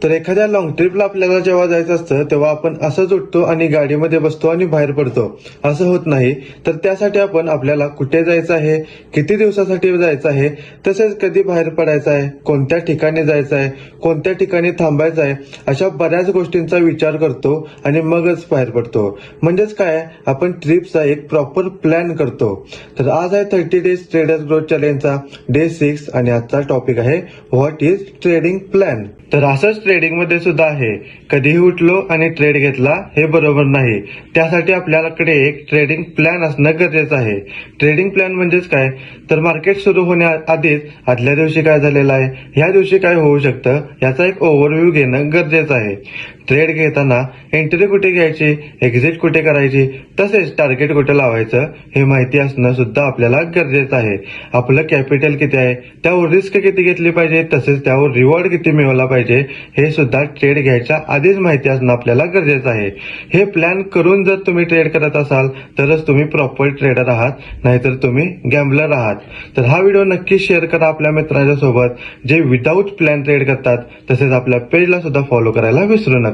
तर एखाद्या लॉंग ट्रिपला आपल्याला जेव्हा जायचं असतं तेव्हा आपण असंच उठतो आणि गाडीमध्ये बसतो आणि बाहेर पडतो, असं होत नाही. तर त्यासाठी आपण आपल्याला कुठे जायचं आहे, किती दिवसासाठी जायचं आहे, तसेच कधी बाहेर पडायचं आहे, कोणत्या ठिकाणी जायचं आहे, कोणत्या ठिकाणी थांबायचं आहे, अशा बऱ्याच गोष्टींचा विचार करतो आणि मगच बाहेर पडतो. म्हणजेच काय, आपण ट्रिपचा एक प्रॉपर प्लॅन करतो. तर आज आहे 30 डेज ट्रेडर्स ग्रोथ चॅलेंजचा डे 6 आणि आजचा टॉपिक आहे व्हॉट इज ट्रेडिंग प्लॅन. तर असंच ट्रेडिंग मध्ये सुद्धा आहे, कधीही उठलो आणि ट्रेड घेतला हे बरोबर नाही. त्यासाठी आपल्याकडे एक ट्रेडिंग प्लॅन असणं गरजेचं आहे. ट्रेडिंग प्लॅन म्हणजेच काय, तर मार्केट सुरू होण्याआधीच आदल्या दिवशी काय झालेलं आहे, ह्या दिवशी काय होऊ शकतं, याचा एक ओव्हरव्ह्यू घेणं गरजेचं आहे. ट्रेड घेताना एंट्री कुठे घ्यायची, एक्झिट कुठे करायची, तसेच टार्गेट कुठे लावायचं हे माहिती असणं सुद्धा आपल्याला गरजेचं आहे. आपलं कॅपिटल किती आहे, त्यावर रिस्क किती घेतली पाहिजे, तसेच त्यावर रिवॉर्ड किती मिळवला पाहिजे हे सुद्धा ट्रेड घ्यायच्या आधीच माहिती असणं आपल्याला गरजेचं आहे. हे प्लॅन करून जर तुम्ही ट्रेड करत असाल तरच तुम्ही प्रॉपर ट्रेडर आहात, नाहीतर तुम्ही गॅम्बलर आहात. तर हा व्हिडिओ नक्की शेअर करा आपल्या मित्रांच्या सोबत जे विदाऊट प्लॅन ट्रेड करतात. तसेच आपल्या पेजला सुद्धा फॉलो करायला विसरू नका.